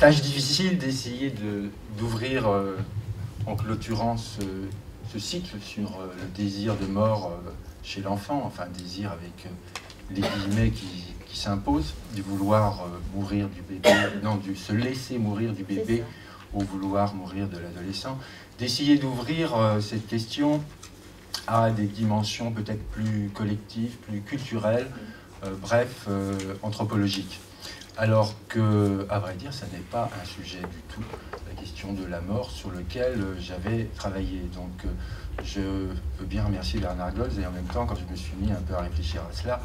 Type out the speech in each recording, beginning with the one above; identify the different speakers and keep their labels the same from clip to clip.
Speaker 1: tâche difficile d'essayer d'ouvrir en clôturant ce cycle sur le désir de mort chez l'enfant, enfin désir avec les guillemets qui s'imposent, du vouloir mourir du bébé, non, du se laisser mourir du bébé au vouloir mourir de l'adolescent, d'essayer d'ouvrir cette question à des dimensions peut-être plus collectives, plus culturelles, bref, anthropologiques. Alors que, à vrai dire, ça n'est pas un sujet du tout, la question de la mort, sur lequel j'avais travaillé. Donc, je veux bien remercier Bernard Goltz, et en même temps, quand je me suis mis un peu à réfléchir à cela,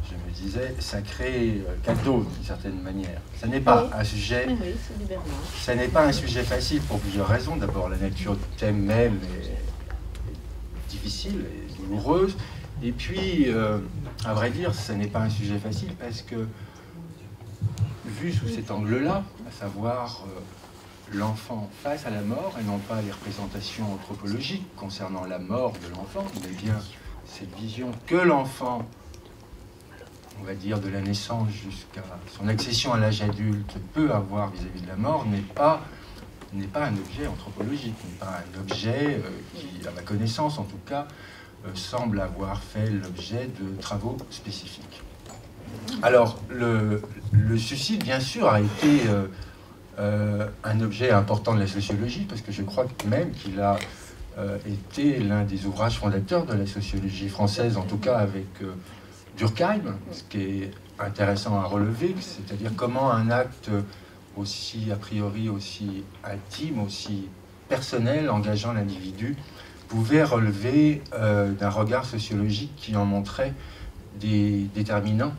Speaker 1: je me disais, sacré cadeau, d'une certaine manière. Ça n'est pas un sujet...
Speaker 2: Oui, c'est du Bernard.
Speaker 1: Ça n'est pas un sujet facile pour plusieurs raisons. D'abord, la nature du thème même est difficile et douloureuse. Et puis, à vrai dire, ça n'est pas un sujet facile parce que, vu sous cet angle-là, à savoir l'enfant face à la mort, et non pas les représentations anthropologiques concernant la mort de l'enfant, mais bien cette vision que l'enfant, on va dire de la naissance jusqu'à son accession à l'âge adulte, peut avoir vis-à-vis de la mort, n'est pas un objet anthropologique, n'est pas un objet qui, à ma connaissance en tout cas, semble avoir fait l'objet de travaux spécifiques. Alors, le suicide, bien sûr, a été un objet important de la sociologie, parce que je crois même qu'il a été l'un des ouvrages fondateurs de la sociologie française, en tout cas avec Durkheim, ce qui est intéressant à relever, c'est-à-dire comment un acte aussi, a priori, aussi intime, aussi personnel, engageant l'individu, pouvait relever d'un regard sociologique qui en montrait des déterminants,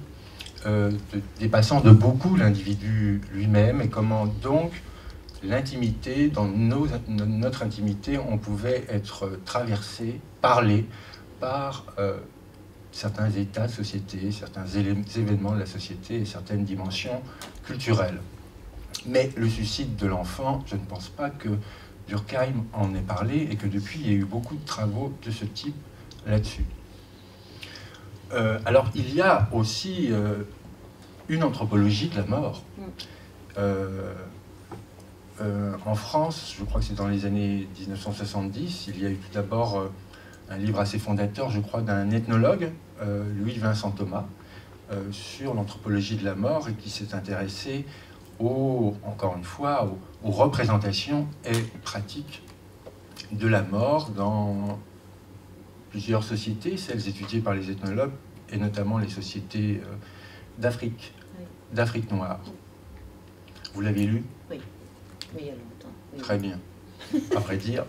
Speaker 1: dépassant de beaucoup l'individu lui-même, et comment donc l'intimité, dans notre intimité, on pouvait être traversé, parlé par certains états de société, certains événements de la société et certaines dimensions culturelles. Mais le suicide de l'enfant, je ne pense pas que Durkheim en ait parlé et que depuis, il y a eu beaucoup de travaux de ce type là-dessus. Alors, il y a aussi une anthropologie de la mort. En France, je crois que c'est dans les années 1970, il y a eu tout d'abord un livre assez fondateur, je crois, d'un ethnologue, Louis-Vincent Thomas, sur l'anthropologie de la mort, et qui s'est intéressé encore une fois, aux représentations et pratiques de la mort dans plusieurs sociétés, celles étudiées par les ethnologues, et notamment les sociétés d'Afrique, d'Afrique noire. Vous l'avez lu?
Speaker 2: Oui, il y a longtemps. Oui.
Speaker 1: Très bien. À vrai dire,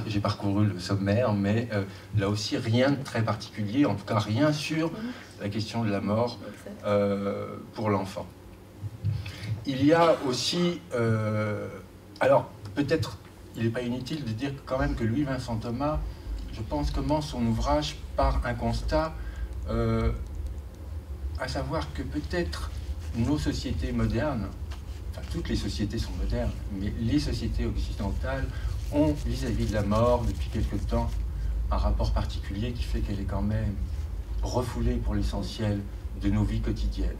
Speaker 1: j'ai parcouru le sommaire, mais là aussi, rien de très particulier, en tout cas rien sur la question de la mort pour l'enfant. Il y a aussi... alors, peut-être, il n'est pas inutile de dire quand même que Louis-Vincent Thomas, je pense, commence son ouvrage par un constat, à savoir que peut-être nos sociétés modernes, enfin toutes les sociétés sont modernes, mais les sociétés occidentales ont vis-à-vis de la mort, depuis quelque temps, un rapport particulier qui fait qu'elle est quand même refoulée pour l'essentiel de nos vies quotidiennes.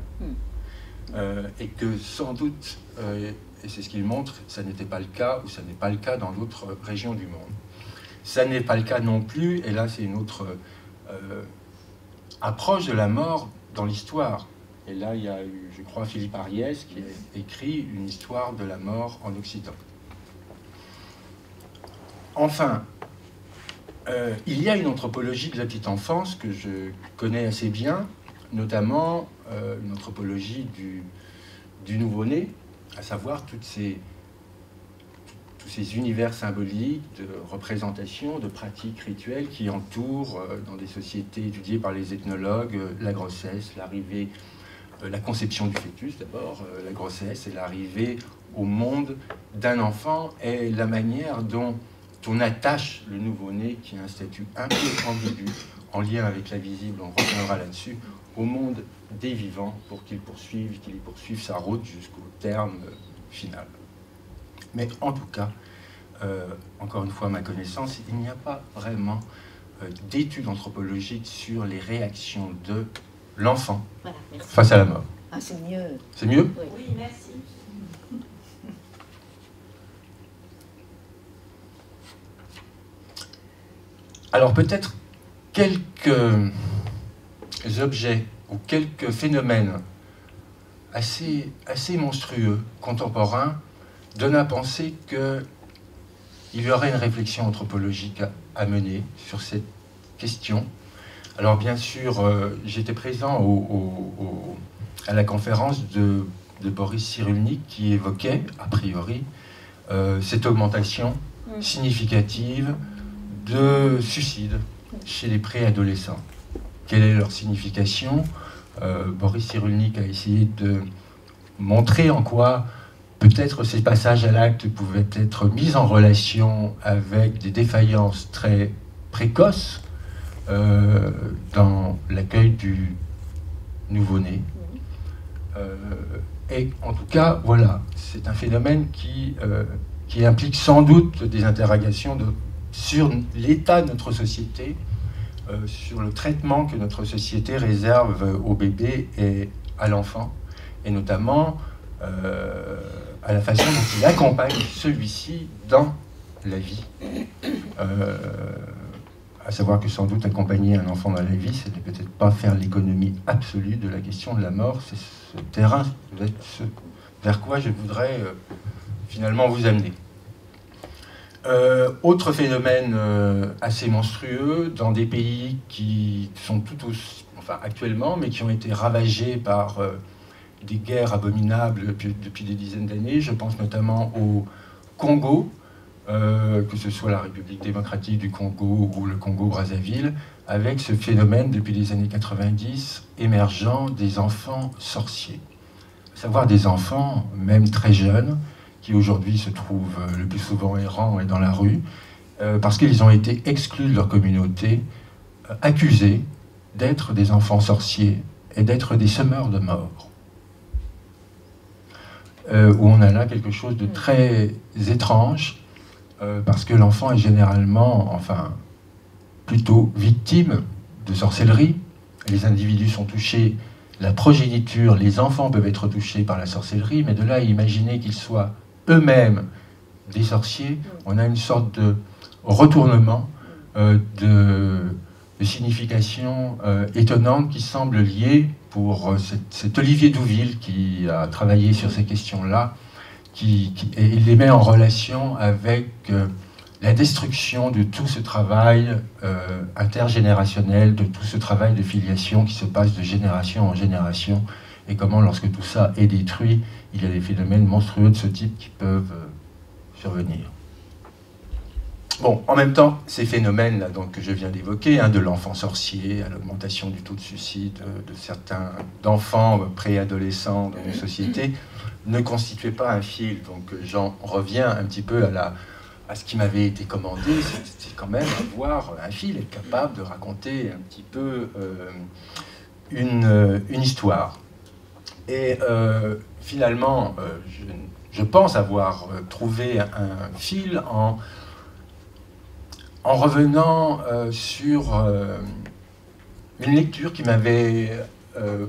Speaker 1: Et que sans doute, et c'est ce qu'il montre, ça n'était pas le cas, ou ça n'est pas le cas dans d'autres régions du monde. Ça n'est pas le cas non plus, et là c'est une autre approche de la mort dans l'histoire. Et là il y a eu, je crois, Philippe Ariès qui a écrit une histoire de la mort en Occident. Enfin, il y a une anthropologie de la petite enfance que je connais assez bien, notamment une anthropologie du nouveau-né, à savoir tous ces univers symboliques de représentation, de pratiques rituelles qui entourent, dans des sociétés étudiées par les ethnologues, la grossesse, l'arrivée, la conception du fœtus d'abord, la grossesse et l'arrivée au monde d'un enfant, et la manière dont on attache le nouveau-né, qui a un statut un peu ambigu, en lien avec l'invisible, on reviendra là-dessus, au monde des vivants pour qu'il y poursuive sa route jusqu'au terme final. Mais en tout cas, encore une fois à ma connaissance, il n'y a pas vraiment d'études anthropologiques sur les réactions de l'enfant face à la mort.
Speaker 2: Ah, c'est mieux.
Speaker 1: C'est mieux?
Speaker 2: Oui,
Speaker 3: oui, merci.
Speaker 1: Alors peut-être quelques objets ou quelques phénomènes assez monstrueux, contemporains, donnent à penser qu'il y aurait une réflexion anthropologique à mener sur cette question. Alors bien sûr, j'étais présent à la conférence de Boris Cyrulnik qui évoquait, a priori, cette augmentation significative de suicides chez les préadolescents. Quelle est leur signification? Boris Cyrulnik a essayé de montrer en quoi peut-être ces passages à l'acte pouvaient être mis en relation avec des défaillances très précoces dans l'accueil du nouveau-né. Et en tout cas, voilà, c'est un phénomène qui implique sans doute des interrogations sur l'état de notre société, sur le traitement que notre société réserve au bébé et à l'enfant, et notamment à la façon dont il accompagne celui-ci dans la vie. À savoir que sans doute accompagner un enfant dans la vie, ce n'est peut-être pas faire l'économie absolue de la question de la mort, c'est ce terrain vers quoi je voudrais finalement vous amener. Autre phénomène assez monstrueux dans des pays qui sont tout aussi, enfin actuellement, mais qui ont été ravagés par des guerres abominables depuis des dizaines d'années. Je pense notamment au Congo, que ce soit la République démocratique du Congo ou le Congo-Brazzaville, avec ce phénomène depuis les années 90 émergent des enfants sorciers. À savoir des enfants, même très jeunes, qui aujourd'hui se trouvent le plus souvent errants et dans la rue, parce qu'ils ont été exclus de leur communauté, accusés d'être des enfants sorciers et d'être des semeurs de mort. Où on a là quelque chose de très étrange, parce que l'enfant est généralement, enfin, plutôt victime de sorcellerie. Les individus sont touchés, la progéniture, les enfants peuvent être touchés par la sorcellerie, mais de là à imaginer qu'ils soient eux-mêmes des sorciers, on a une sorte de retournement de signification étonnante qui semble liée pour cet Olivier Douville qui a travaillé sur ces questions-là, et il les met en relation avec la destruction de tout ce travail intergénérationnel, de tout ce travail de filiation qui se passe de génération en génération, et comment, lorsque tout ça est détruit, il y a des phénomènes monstrueux de ce type qui peuvent survenir. Bon, en même temps, ces phénomènes-là que je viens d'évoquer, de l'enfant sorcier à l'augmentation du taux de suicide de certains enfants préadolescents dans nos sociétés, ne constituaient pas un fil. Donc j'en reviens un petit peu à ce qui m'avait été commandé, c'est quand même avoir un fil, être capable de raconter un petit peu une histoire. Et finalement, je pense avoir trouvé un fil en revenant sur une lecture qui m'avait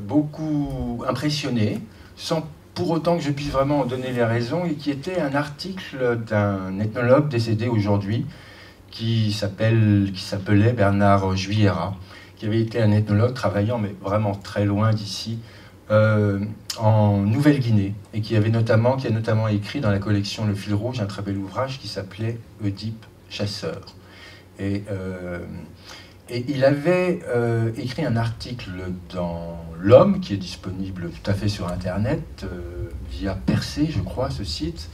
Speaker 1: beaucoup impressionné, sans pour autant que je puisse vraiment en donner les raisons, et qui était un article d'un ethnologue décédé aujourd'hui, qui s'appelait Bernard Juillera, qui avait été un ethnologue travaillant, mais vraiment très loin d'ici, en Nouvelle-Guinée, et qui a notamment écrit dans la collection Le Fil Rouge un très bel ouvrage qui s'appelait Oedipe Chasseur. Et il avait écrit un article dans L'Homme, qui est disponible tout à fait sur Internet, via Percé, je crois, ce site,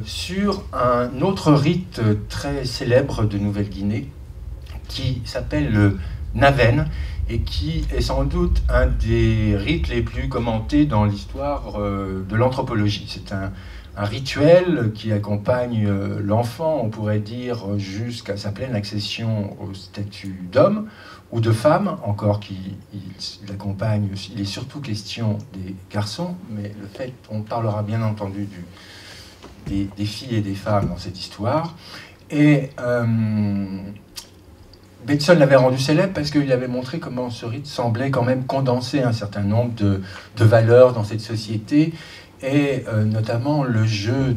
Speaker 1: sur un autre rite très célèbre de Nouvelle-Guinée, qui s'appelle le Naven, et qui est sans doute un des rites les plus commentés dans l'histoire de l'anthropologie. C'est un rituel qui accompagne l'enfant, on pourrait dire, jusqu'à sa pleine accession au statut d'homme ou de femme, encore qu'il l'accompagne. Il est surtout question des garçons, mais on parlera bien entendu des filles et des femmes dans cette histoire. Et Bateson l'avait rendu célèbre parce qu'il avait montré comment ce rite semblait quand même condenser un certain nombre de valeurs dans cette société, et notamment le jeu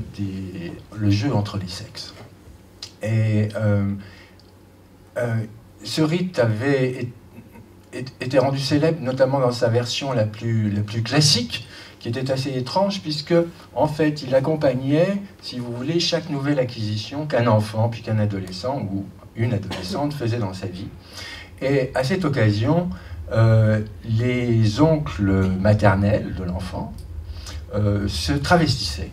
Speaker 1: entre les sexes. Et ce rite avait été rendu célèbre, notamment dans sa version la plus classique, qui était assez étrange, puisque, en fait, il accompagnait, si vous voulez, chaque nouvelle acquisition qu'un enfant, puis qu'un adolescent ou une adolescente faisait dans sa vie. Et à cette occasion, les oncles maternels de l'enfant se travestissaient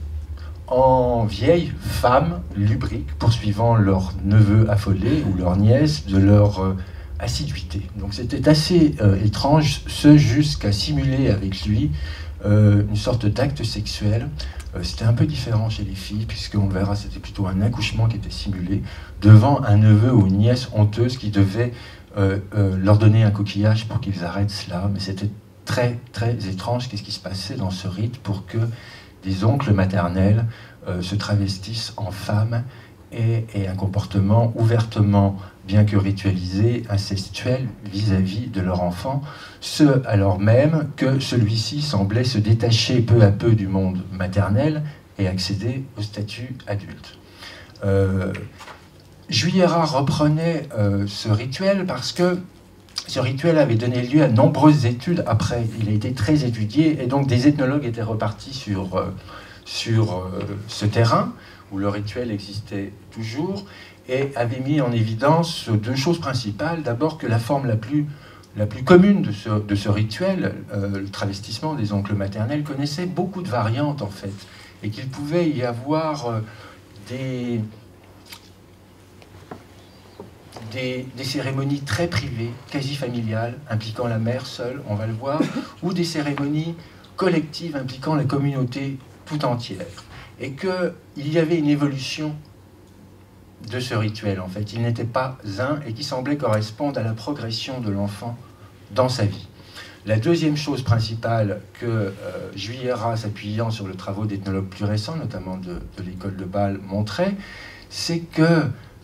Speaker 1: en vieilles femmes lubriques, poursuivant leur neveu affolé ou leur nièce de leur assiduité. Donc c'était assez étrange, ce jusqu'à simuler avec lui une sorte d'acte sexuel. C'était un peu différent chez les filles, puisqu'on verra, c'était plutôt un accouchement qui était simulé devant un neveu ou une nièce honteuse qui devait leur donner un coquillage pour qu'ils arrêtent cela. Mais c'était très, très étrange qu'est-ce qui se passait dans ce rite pour que des oncles maternels se travestissent en femmes et un comportement ouvertement, bien que ritualisé, incestuel vis-à-vis de leur enfant, ce alors même que celui-ci semblait se détacher peu à peu du monde maternel et accéder au statut adulte. Juillera reprenait ce rituel parce que ce rituel avait donné lieu à de nombreuses études après. Il a été très étudié et donc des ethnologues étaient repartis sur ce terrain où le rituel existait toujours et avaient mis en évidence deux choses principales. D'abord que la forme la plus commune de ce rituel, le travestissement des oncles maternels, connaissait beaucoup de variantes en fait, et qu'il pouvait y avoir des cérémonies très privées, quasi familiales, impliquant la mère seule, on va le voir, ou des cérémonies collectives impliquant la communauté tout entière. Et qu'il y avait une évolution de ce rituel, en fait. Il n'était pas un et qui semblait correspondre à la progression de l'enfant dans sa vie. La deuxième chose principale que Juillera, s'appuyant sur le travaux d'ethnologues plus récents, notamment de l'école de Bâle, montrait, c'est que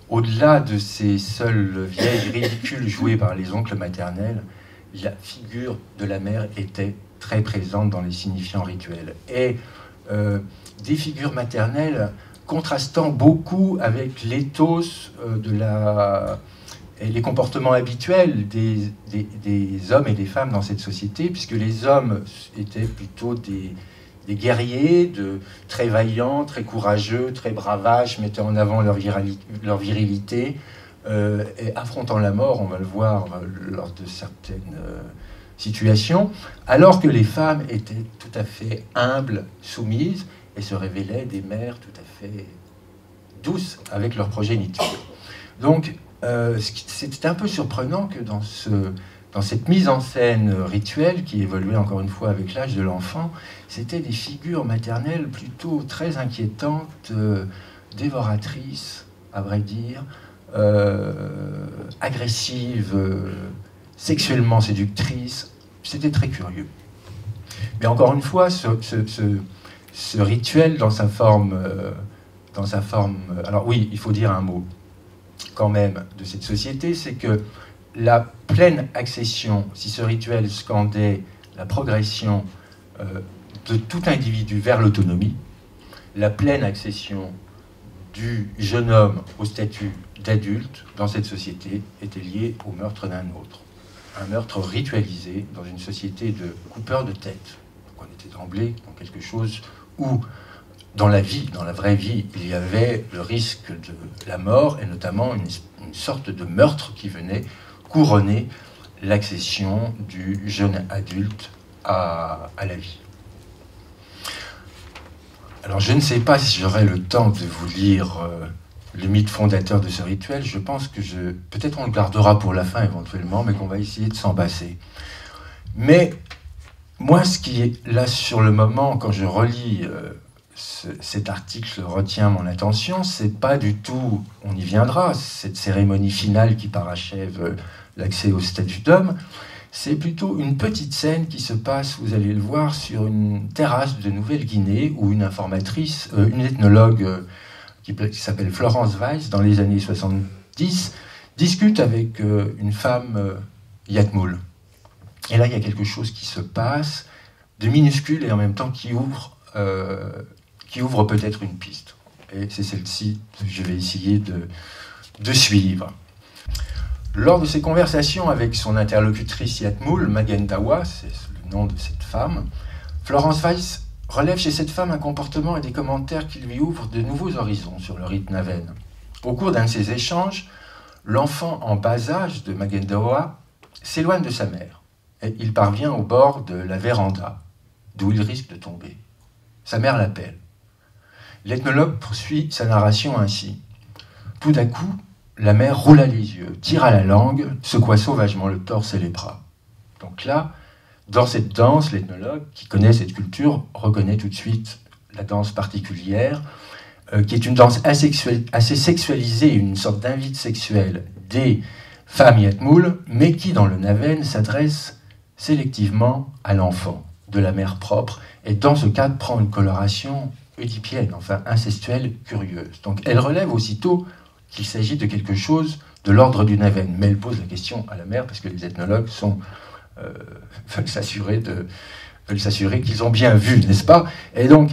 Speaker 1: au-delà de ces seules vieilles ridicules jouées par les oncles maternels, la figure de la mère était très présente dans les signifiants rituels. Et des figures maternelles contrastant beaucoup avec l'éthos et les comportements habituels des hommes et des femmes dans cette société, puisque les hommes étaient plutôt des guerriers, très vaillants, très courageux, très bravaches, mettant en avant leur virilité, et affrontant la mort, on va le voir lors de certaines situations, alors que les femmes étaient tout à fait humbles, soumises, et se révélaient des mères tout à fait douces avec leur progéniture. Donc, c'était un peu surprenant que dans cette mise en scène rituelle, qui évoluait encore une fois avec l'âge de l'enfant, c'était des figures maternelles plutôt très inquiétantes, dévoratrices, à vrai dire, agressives, sexuellement séductrices. C'était très curieux. Mais encore une fois, ce rituel dans sa forme... alors oui, il faut dire un mot quand même de cette société, c'est que la pleine accession, si ce rituel scandait la progression de tout individu vers l'autonomie, la pleine accession du jeune homme au statut d'adulte dans cette société était liée au meurtre d'un autre. Un meurtre ritualisé dans une société de coupeurs de tête. Donc on était d'emblée dans quelque chose où, dans la vie, dans la vraie vie, il y avait le risque de la mort, et notamment une sorte de meurtre qui venait couronner l'accession du jeune adulte à la vie. Alors je ne sais pas si j'aurai le temps de vous lire le mythe fondateur de ce rituel. Je pense que peut-être on le gardera pour la fin éventuellement, mais qu'on va essayer de s'en passer. Mais moi, ce qui est là sur le moment, quand je relis cet article retient mon attention, c'est pas du tout, on y viendra, cette cérémonie finale qui parachève l'accès au statut d'homme, c'est plutôt une petite scène qui se passe, vous allez le voir, sur une terrasse de Nouvelle-Guinée où une informatrice, une ethnologue qui s'appelle Florence Weiss, dans les années 70, discute avec une femme Yatmoul. Et là, il y a quelque chose qui se passe, de minuscule et en même temps qui ouvre peut-être une piste. Et c'est celle-ci que je vais essayer de suivre. Lors de ses conversations avec son interlocutrice Yatmoul, Magendawa, c'est le nom de cette femme, Florence Weiss relève chez cette femme un comportement et des commentaires qui lui ouvrent de nouveaux horizons sur le rite Naven. Au cours d'un de ces échanges, l'enfant en bas âge de Magendawa s'éloigne de sa mère et il parvient au bord de la véranda, d'où il risque de tomber. Sa mère l'appelle. L'ethnologue poursuit sa narration ainsi. Tout d'un coup, la mère roula les yeux, tira la langue, secoua sauvagement le torse et les bras. Donc là, dans cette danse, l'ethnologue, qui connaît cette culture, reconnaît tout de suite la danse particulière, qui est une danse assez sexualisée, une sorte d'invite sexuelle des femmes Yatmoul, mais qui, dans le Naven, s'adresse sélectivement à l'enfant de la mère propre, et dans ce cadre prend une coloration oedipienne, enfin incestuelle, curieuse. Donc elle relève aussitôt qu'il s'agit de quelque chose de l'ordre du Naven, mais elle pose la question à la mère, parce que les ethnologues veulent s'assurer qu'ils ont bien vu, n'est-ce pas? Et donc,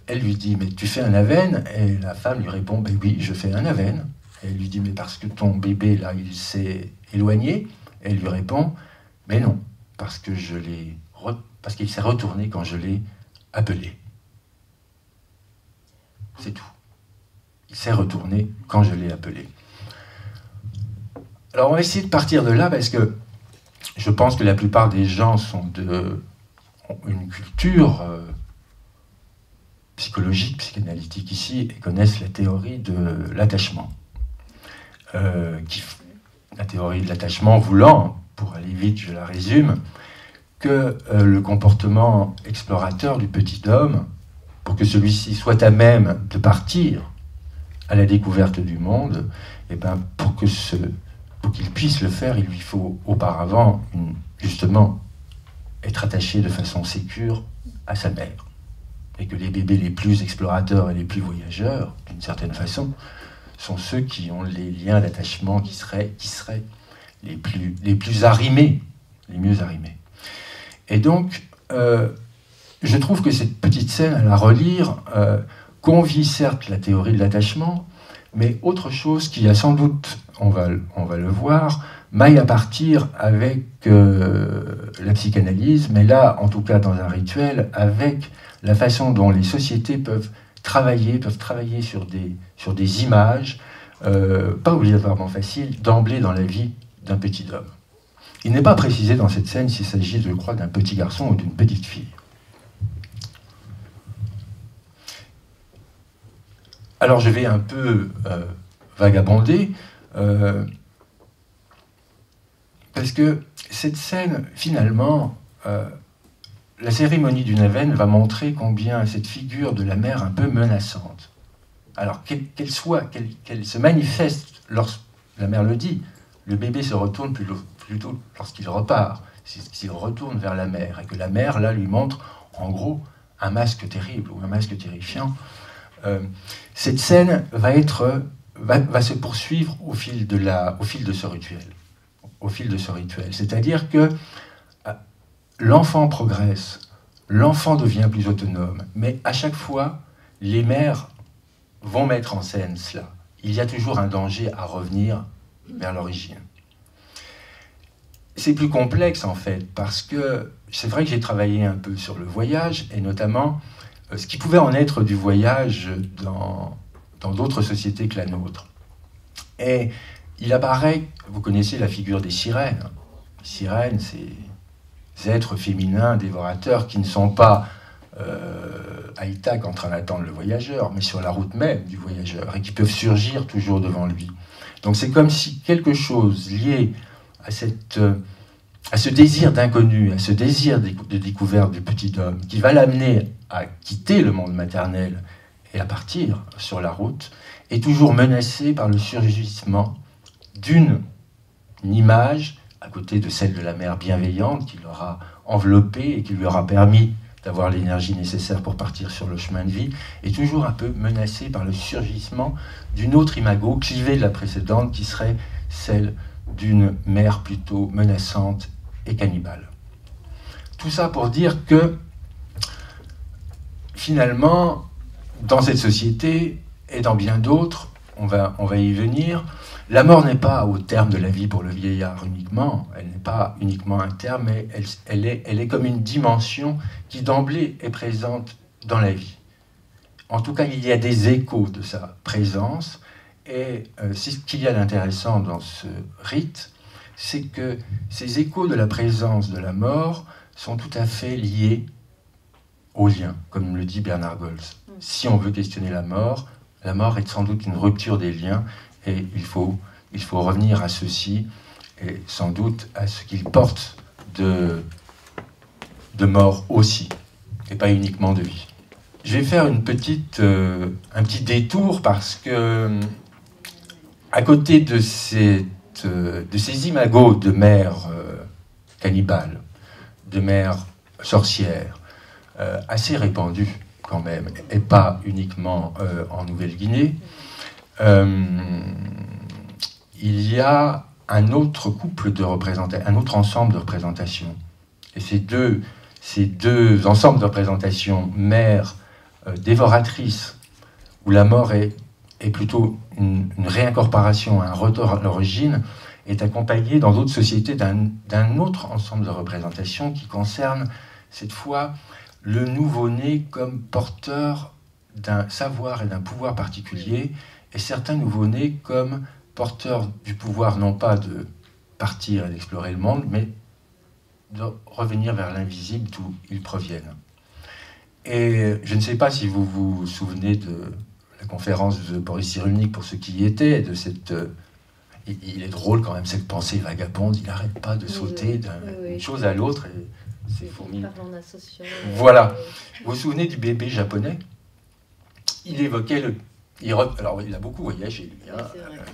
Speaker 1: elle lui dit, mais tu fais un Naven? Et la femme lui répond, ben oui, je fais un Naven. Et elle lui dit, mais parce que ton bébé, là, il s'est éloigné? Et elle lui répond, mais non, parce qu'il s'est retourné quand je l'ai appelé. C'est tout. Il s'est retourné quand je l'ai appelé. Alors, on va essayer de partir de là, parce que je pense que la plupart des gens ont une culture psychologique, psychanalytique ici, et connaissent la théorie de l'attachement. La théorie de l'attachement voulant, pour aller vite, je la résume, que le comportement explorateur du petit homme, pour que celui-ci soit à même de partir à la découverte du monde, et ben pour qu'il puisse le faire, il lui faut auparavant, justement, être attaché de façon sécure à sa mère. Et que les bébés les plus explorateurs et les plus voyageurs, d'une certaine façon, sont ceux qui ont les liens d'attachement qui seraient les plus arrimés, les mieux arrimés. Et donc, je trouve que cette petite scène, à la relire, convie certes la théorie de l'attachement, mais autre chose qui a sans doute, on va le voir, maille à partir avec la psychanalyse, mais là, en tout cas dans un rituel, avec la façon dont les sociétés peuvent travailler sur des images, pas obligatoirement faciles, d'emblée dans la vie d'un petit homme. Il n'est pas précisé dans cette scène s'il s'agit, je crois, d'un petit garçon ou d'une petite fille. Alors je vais un peu vagabonder, parce que cette scène, finalement, la cérémonie du Naven va montrer combien cette figure de la mère un peu menaçante, alors qu'elle se manifeste lorsque la mère le dit, le bébé se retourne plutôt lorsqu'il repart, s'il retourne vers la mère, et que la mère, là, lui montre, en gros, un masque terrible ou un masque terrifiant. Cette scène va se poursuivre au fil de ce rituel. C'est-à-dire que l'enfant progresse, l'enfant devient plus autonome, mais à chaque fois, les mères vont mettre en scène cela. Il y a toujours un danger à revenir vers l'origine. C'est plus complexe en fait, parce que c'est vrai que j'ai travaillé un peu sur le voyage, et notamment ce qui pouvait en être du voyage dans d'autres sociétés que la nôtre. Et il apparaît, vous connaissez la figure des sirènes. Les sirènes, ces êtres féminins dévorateurs qui ne sont pas à Ithaque en train d'attendre le voyageur, mais sur la route même du voyageur, et qui peuvent surgir toujours devant lui. Donc c'est comme si quelque chose lié à ce désir d'inconnu, à ce désir de découverte du petit homme, qui va l'amener à quitter le monde maternel et à partir sur la route, est toujours menacé par le surgissement d'une image, à côté de celle de la mère bienveillante, qui l'aura enveloppé et qui lui aura permis d'avoir l'énergie nécessaire pour partir sur le chemin de vie, est toujours un peu menacé par le surgissement d'une autre imago, clivée de la précédente, qui serait celle d'une mère plutôt menaçante et cannibale. Tout ça pour dire que, finalement, dans cette société, et dans bien d'autres, on va y venir, La mort n'est pas au terme de la vie pour le vieillard uniquement, elle n'est pas uniquement un terme, mais elle est comme une dimension qui d'emblée est présente dans la vie. En tout cas, il y a des échos de sa présence, et c'est ce qu'il y a d'intéressant dans ce rite, c'est que ces échos de la présence de la mort sont tout à fait liés au lien, comme le dit Bernard Goltz. Si on veut questionner la mort est sans doute une rupture des liens, et il faut revenir à ceci, et sans doute à ce qu'il porte de mort aussi, et pas uniquement de vie. Je vais faire un petit détour parce que, à côté de ces imagos de mères cannibales, de mères sorcières, assez répandues quand même, et pas uniquement en Nouvelle-Guinée, il y a un autre couple de représentations, un autre ensemble de représentations. Et ces deux ensembles de représentations, mères dévoratrices, où la mort est plutôt une réincorporation, un retour à l'origine, est accompagnée dans d'autres sociétés d'un autre ensemble de représentations qui concerne cette fois le nouveau-né comme porteur d'un savoir et d'un pouvoir particulier, et certains nouveau-nés comme porteurs du pouvoir non pas de partir et d'explorer le monde, mais de revenir vers l'invisible d'où ils proviennent. Et je ne sais pas si vous vous souvenez de la conférence de Boris Cyrulnik, pour ceux qui y étaient, de cette... il est drôle quand même, cette pensée vagabonde, il n'arrête pas de sauter d'une chose à l'autre, et c'est formidable. Voilà. Vous vous souvenez du bébé japonais? Il évoquait alors, il a beaucoup voyagé, lui, hein.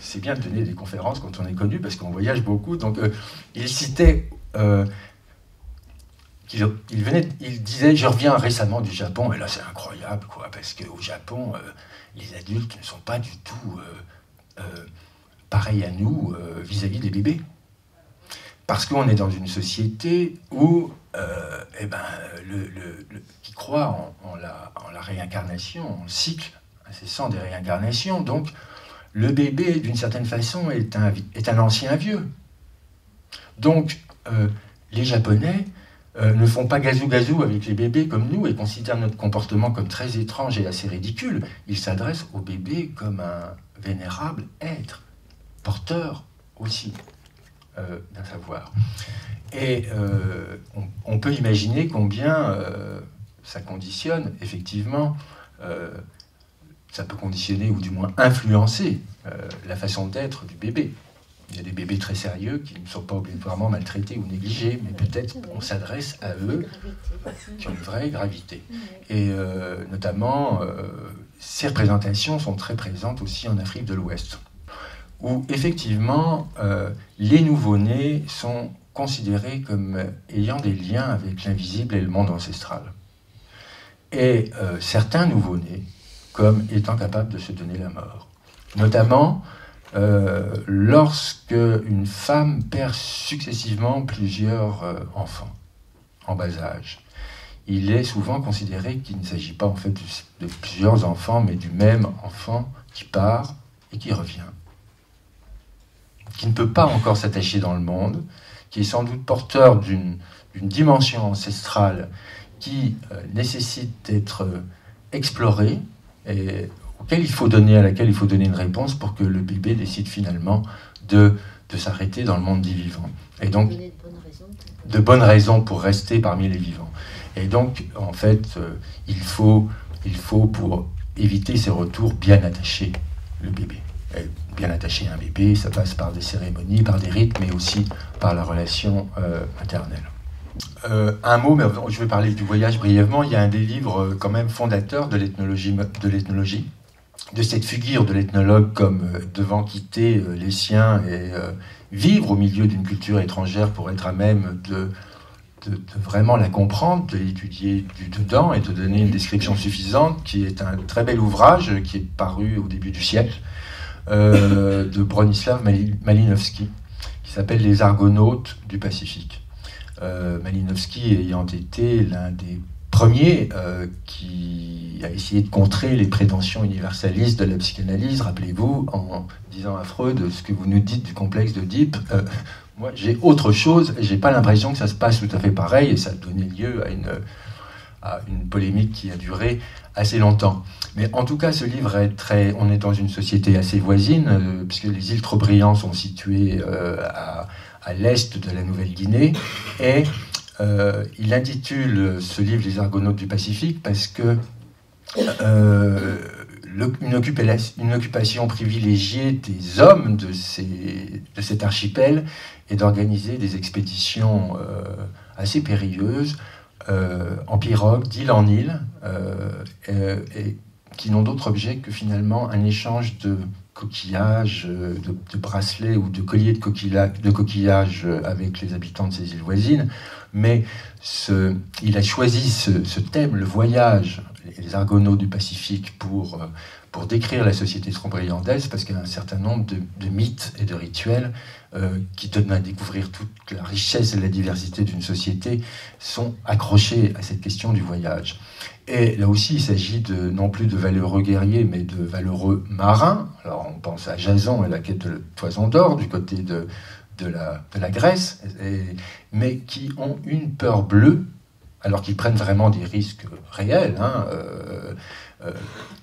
Speaker 1: C'est bien de donner des conférences quand on est connu, parce qu'on voyage beaucoup. Donc, il citait... il disait, je reviens récemment du Japon, et là c'est incroyable, quoi, parce qu'au Japon, les adultes ne sont pas du tout pareils à nous vis-à-vis des bébés. Parce qu'on est dans une société où, qui croit en la réincarnation, en le cycle incessant des réincarnations. Donc, le bébé, d'une certaine façon, est un ancien vieux. Donc, les Japonais ne font pas gazou-gazou avec les bébés comme nous et considèrent notre comportement comme très étrange et assez ridicule. Ils s'adressent au bébé comme un vénérable être, porteur aussi d'un savoir. Et on peut imaginer combien ça conditionne, effectivement, ça peut conditionner ou du moins influencer la façon d'être du bébé. Il y a des bébés très sérieux qui ne sont pas obligatoirement maltraités ou négligés, mais peut-être on s'adresse à eux qui ont une vraie gravité. Et notamment, ces représentations sont très présentes aussi en Afrique de l'Ouest, où effectivement, les nouveau-nés sont considérés comme ayant des liens avec l'invisible et le monde ancestral. Et certains nouveau-nés comme étant capables de se donner la mort. Notamment, lorsque une femme perd successivement plusieurs enfants en bas âge, il est souvent considéré qu'il ne s'agit pas en fait de plusieurs enfants, mais du même enfant qui part et qui revient, qui ne peut pas encore s'attacher dans le monde, qui est sans doute porteur d'une dimension ancestrale qui nécessite d'être explorée et à laquelle il faut donner une réponse pour que le bébé décide finalement de s'arrêter dans le monde des vivants. Et donc, de bonnes raisons pour rester parmi les vivants. Et donc, en fait, il faut pour éviter ces retours, bien attacher le bébé. Et bien attacher un bébé, ça passe par des cérémonies, par des rites, mais aussi par la relation maternelle. Un mot, mais je vais parler du voyage brièvement. Il y a un des livres quand même fondateurs de l'ethnologie, de cette figure de l'ethnologue comme devant quitter les siens et vivre au milieu d'une culture étrangère pour être à même de vraiment la comprendre, de l'étudier du dedans et de donner une description suffisante, qui est un très bel ouvrage qui est paru au début du siècle, de Bronislaw Malinowski, qui s'appelle « Les Argonautes du Pacifique ». Malinowski ayant été l'un des premier qui a essayé de contrer les prétentions universalistes de la psychanalyse, rappelez-vous, en disant à Freud ce que vous nous dites du complexe d'Oedipe. Moi, j'ai autre chose, et j'ai pas l'impression que ça se passe tout à fait pareil, et ça a donné lieu à une polémique qui a duré assez longtemps. Mais en tout cas, ce livre est très... On est dans une société assez voisine, puisque les îles Trobriand sont situées à l'est de la Nouvelle-Guinée, et il intitule ce livre « Les Argonautes du Pacifique » parce que une occupation privilégiée des hommes de cet archipel est d'organiser des expéditions assez périlleuses en pirogue, d'île en île, et qui n'ont d'autre objet que finalement un échange de coquillages, de bracelets ou de colliers de coquillages avec les habitants de ces îles voisines. Mais il a choisi ce thème, le voyage, les Argonautes du Pacifique, pour décrire la société trobriandaise, parce qu'il y a un certain nombre de mythes et de rituels qui donnent à découvrir toute la richesse et la diversité d'une société, sont accrochés à cette question du voyage. Et là aussi, il s'agit non plus de valeureux guerriers, mais de valeureux marins. Alors on pense à Jason et la quête de Toison d'Or, du côté de la Grèce, mais qui ont une peur bleue, alors qu'ils prennent vraiment des risques réels,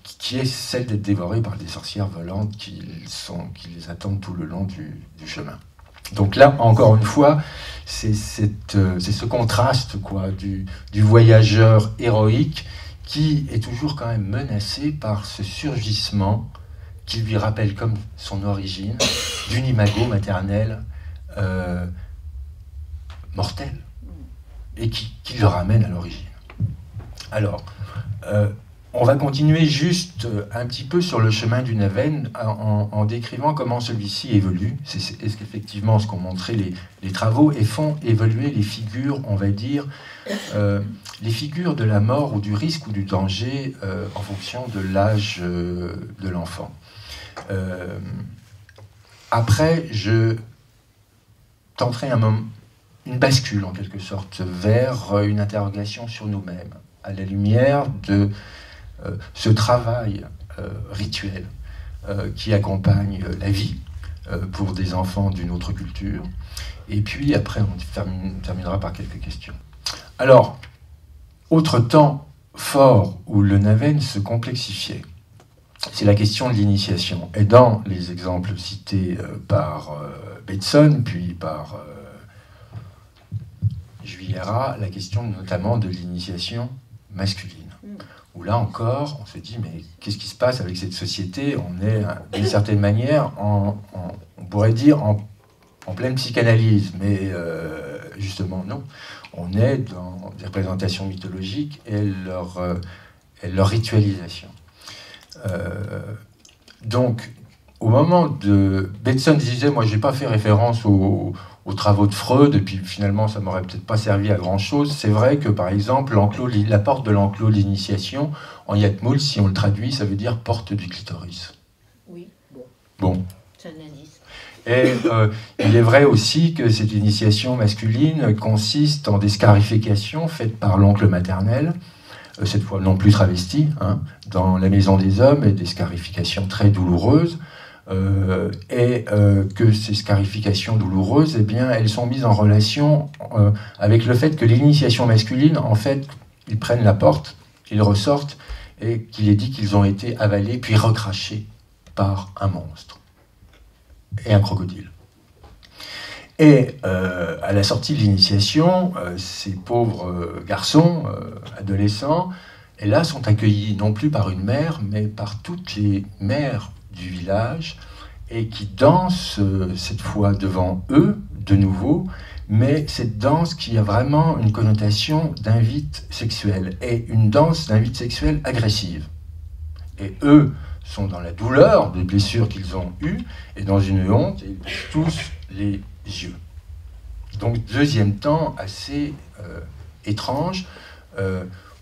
Speaker 1: qui est celle d'être dévorés par des sorcières volantes qui les attendent tout le long du chemin. Donc là, encore une fois, c'est ce contraste du voyageur héroïque qui est toujours quand même menacé par ce surgissement qui lui rappelle comme son origine d'une imago maternelle mortelle et qui le ramène à l'origine. Alors, on va continuer juste un petit peu sur le chemin du Naven en décrivant comment celui-ci évolue. C'est effectivement ce qu'ont montré les travaux et font évoluer les figures, on va dire, les figures de la mort ou du risque ou du danger en fonction de l'âge de l'enfant. Après, je tenterai une bascule en quelque sorte vers une interrogation sur nous-mêmes, à la lumière de ce travail rituel qui accompagne la vie pour des enfants d'une autre culture. Et puis après, on terminera par quelques questions. Alors, autre temps fort où le Naven se complexifiait, c'est la question de l'initiation. Et dans les exemples cités par Bateson, puis par Juillera, la question notamment de l'initiation masculine. Où là encore, on se dit, mais qu'est-ce qui se passe avec cette société? On est, d'une certaine manière, on pourrait dire, en pleine psychanalyse, mais justement non. On est dans des représentations mythologiques et leur ritualisation. Donc, au moment de... Bateson disait, moi, je n'ai pas fait référence aux travaux de Freud, et puis finalement, ça m'aurait peut-être pas servi à grand-chose. C'est vrai que, par exemple, la porte de l'enclos de l'initiation, en Yatmoul, si on le traduit, ça veut dire porte du clitoris.
Speaker 2: Oui,
Speaker 1: bon.
Speaker 2: C'est un indice.
Speaker 1: Et il est vrai aussi que cette initiation masculine consiste en des scarifications faites par l'oncle maternel, cette fois non plus travesti, dans la maison des hommes, et des scarifications très douloureuses, que ces scarifications douloureuses, eh bien, elles sont mises en relation avec le fait que l'initiation masculine, en fait, ils prennent la porte, ils ressortent, et qu'il est dit qu'ils ont été avalés, puis recrachés par un monstre et un crocodile. Et à la sortie de l'initiation, ces pauvres garçons, adolescents, et là sont accueillis non plus par une mère, mais par toutes les mères du village, et qui dansent cette fois devant eux, de nouveau, mais cette danse qui a vraiment une connotation d'invite sexuelle, et une danse d'invite sexuelle agressive. Et eux sont dans la douleur des blessures qu'ils ont eues, et dans une honte, et ils poussent tous les yeux. Donc, deuxième temps assez étrange,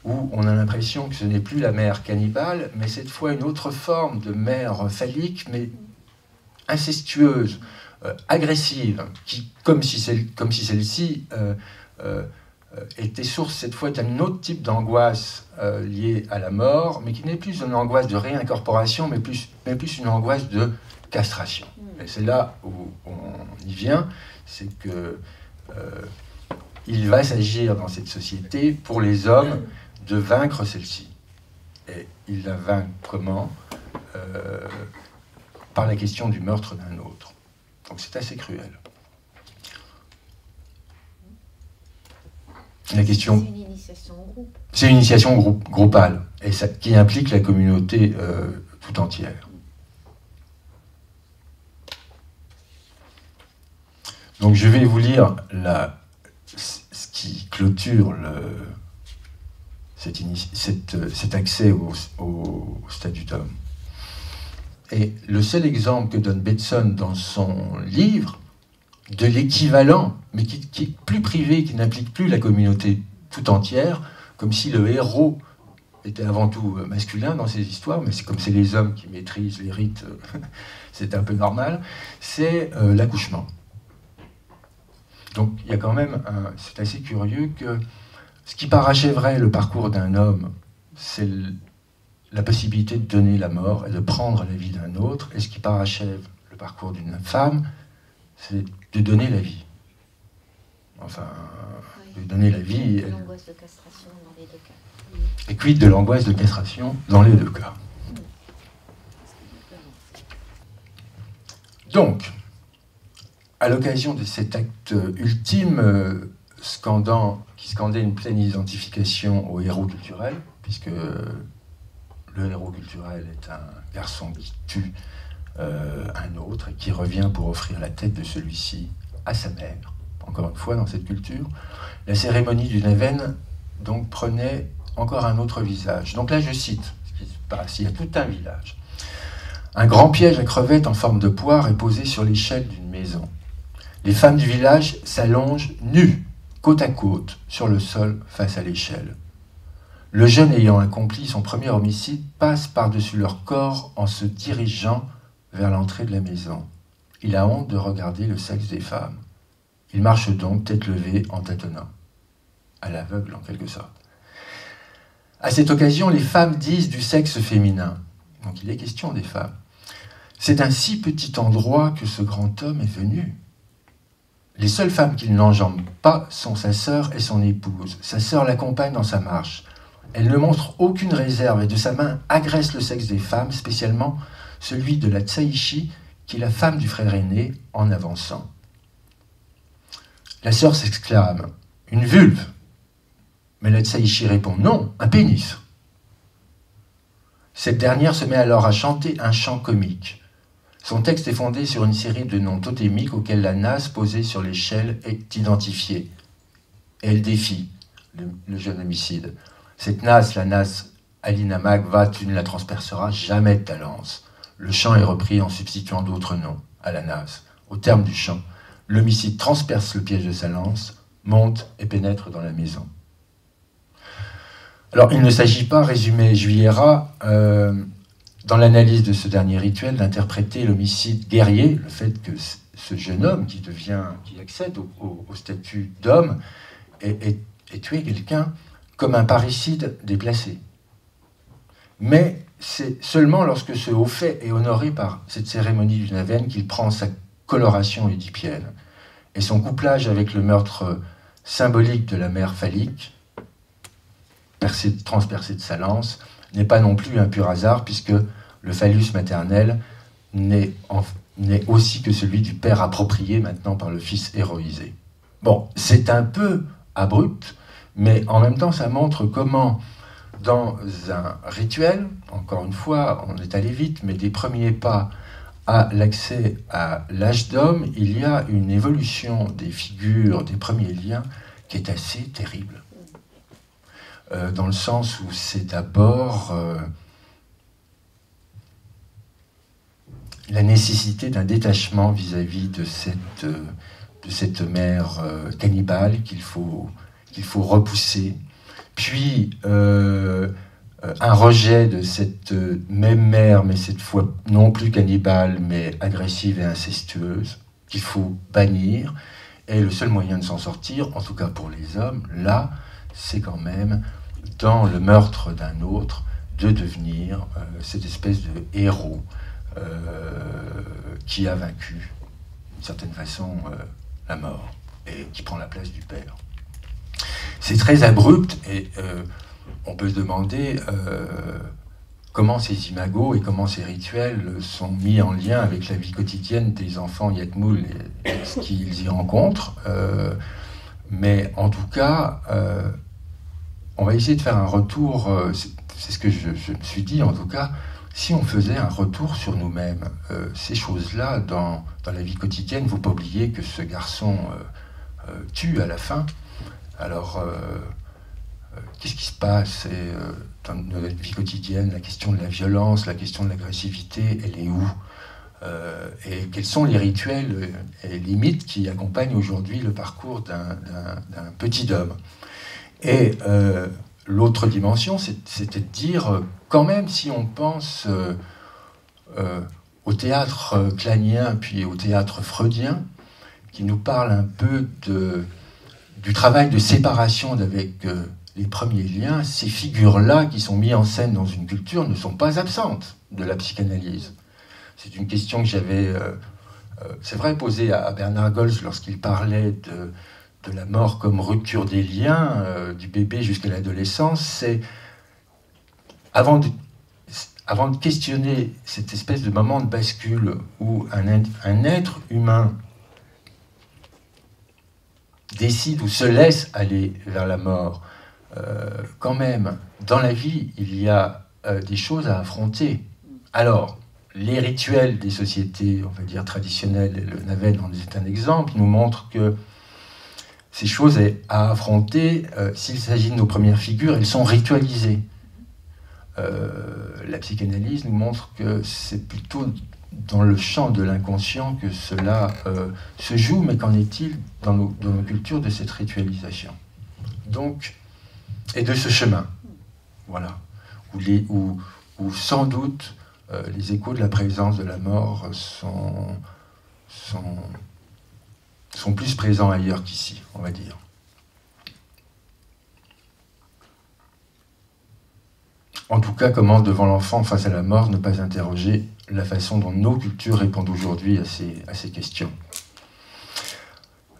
Speaker 1: où on a l'impression que ce n'est plus la mère cannibale, mais cette fois une autre forme de mère phallique, mais incestueuse, agressive, qui, comme si celle-ci était source cette fois d'un autre type d'angoisse liée à la mort, mais qui n'est plus une angoisse de réincorporation, mais plus une angoisse de castration. Et c'est là où on y vient, c'est que il va s'agir dans cette société pour les hommes de vaincre celle-ci. Et il la vainc comment ? Par la question du meurtre d'un autre. Donc c'est assez cruel. La question...
Speaker 2: C'est une initiation au groupe.
Speaker 1: C'est une initiation groupale, et ça, qui implique la communauté tout entière. Donc je vais vous lire ce qui clôture cet accès au statutum. Et le seul exemple que donne Bateson dans son livre, de l'équivalent, mais qui est plus privé, qui n'implique plus la communauté tout entière, comme si le héros était avant tout masculin dans ces histoires, mais c'est comme c'est les hommes qui maîtrisent les rites, c'est un peu normal, c'est l'accouchement. Donc il y a quand même, c'est assez curieux que ce qui parachèverait le parcours d'un homme, c'est la possibilité de donner la mort et de prendre la vie d'un autre, et ce qui parachève le parcours d'une femme, c'est de donner la vie. Enfin, de donner la vie.
Speaker 2: De l'angoisse de castration dans les deux cas.
Speaker 1: Et quid de l'angoisse de castration dans les deux cas. Donc, à l'occasion de cet acte ultime, qui scandait une pleine identification au héros culturel, puisque le héros culturel est un garçon qui tue un autre et qui revient pour offrir la tête de celui-ci à sa mère. Encore une fois, dans cette culture, la cérémonie du Neven donc prenait encore un autre visage. Donc là, je cite ce qui se passe. Il y a tout un village. Un grand piège à crevettes en forme de poire est posé sur l'échelle d'une maison. Les femmes du village s'allongent nues, côte à côte, sur le sol face à l'échelle. Le jeune ayant accompli son premier homicide passe par-dessus leur corps en se dirigeant vers l'entrée de la maison. Il a honte de regarder le sexe des femmes. Il marche donc tête levée en tâtonnant, à l'aveugle en quelque sorte. À cette occasion, les femmes disent du sexe féminin. Donc il est question des femmes. C'est d'un si petit endroit que ce grand homme est venu. Les seules femmes qu'il n'enjambe pas sont sa sœur et son épouse. Sa sœur l'accompagne dans sa marche. Elle ne montre aucune réserve et de sa main agresse le sexe des femmes, spécialement celui de la Tsaishi, qui est la femme du frère aîné, en avançant. La sœur s'exclame « Une vulve !» Mais la Tsaishi répond « Non, un pénis !» Cette dernière se met alors à chanter un chant comique. Son texte est fondé sur une série de noms totémiques auxquels la nasse posée sur l'échelle est identifiée. Et elle défie le jeune homicide. Cette nasse, la nasse Alinamag, tu ne la transperceras jamais de ta lance. Le chant est repris en substituant d'autres noms à la nasse. Au terme du chant, l'homicide transperce le piège de sa lance, monte et pénètre dans la maison. Alors, il ne s'agit pas, résumé Juillera, dans l'analyse de ce dernier rituel, d'interpréter l'homicide guerrier, le fait que ce jeune homme qui accède au statut d'homme, ait tué quelqu'un comme un parricide déplacé. Mais c'est seulement lorsque ce haut fait est honoré par cette cérémonie du Neven qu'il prend sa coloration édipienne. Et son couplage avec le meurtre symbolique de la mère phallique, transpercée de sa lance, n'est pas non plus un pur hasard, puisque le phallus maternel n'est aussi que celui du père approprié maintenant par le fils héroïsé. Bon, c'est un peu abrupt, mais en même temps, ça montre comment, dans un rituel, encore une fois, on est allé vite, mais des premiers pas à l'accès à l'âge d'homme, il y a une évolution des figures, des premiers liens, qui est assez terrible. Dans le sens où c'est d'abord la nécessité d'un détachement vis-à-vis de cette mère cannibale qu'il faut repousser, puis un rejet de cette même mère, mais cette fois non plus cannibale, mais agressive et incestueuse, qu'il faut bannir, Et le seul moyen de s'en sortir, en tout cas pour les hommes, là, c'est quand même, dans le meurtre d'un autre, de devenir cette espèce de héros qui a vaincu, d'une certaine façon, la mort, et qui prend la place du père. C'est très abrupt, et on peut se demander comment ces imagos et comment ces rituels sont mis en lien avec la vie quotidienne des enfants Yatmoul et ce qu'ils y rencontrent. Mais en tout cas, on va essayer de faire un retour, c'est ce que je me suis dit en tout cas, si on faisait un retour sur nous-mêmes, ces choses-là dans la vie quotidienne, il ne faut pas oublier que ce garçon tue à la fin. Alors, qu'est-ce qui se passe dans notre vie quotidienne? La question de la violence, la question de l'agressivité, elle est où? Et quels sont les rituels et les mythes qui accompagnent aujourd'hui le parcours d'un petit homme? Et l'autre dimension, c'était de dire, quand même, si on pense au théâtre clanien, puis au théâtre freudien, qui nous parle un peu du travail de séparation avec les premiers liens, ces figures-là qui sont mises en scène dans une culture ne sont pas absentes de la psychanalyse. C'est une question que j'avais, c'est vrai, posée à Bernard Gols lorsqu'il parlait de la mort comme rupture des liens, du bébé jusqu'à l'adolescence. C'est avant de questionner cette espèce de moment de bascule où un être humain décide ou se laisse aller vers la mort, quand même, dans la vie, il y a des choses à affronter. Alors, les rituels des sociétés, on va dire traditionnelles, et le Navel en est un exemple, nous montrent que ces choses à affronter, s'il s'agit de nos premières figures, elles sont ritualisées. La psychanalyse nous montre que c'est plutôt dans le champ de l'inconscient que cela se joue, mais qu'en est-il dans nos cultures de cette ritualisation? Donc, et de ce chemin, voilà, où sans doute les échos de la présence de la mort sont plus présents ailleurs qu'ici, on va dire. En tout cas, comment, devant l'enfant face à la mort, ne pas interroger la façon dont nos cultures répondent aujourd'hui à ces questions.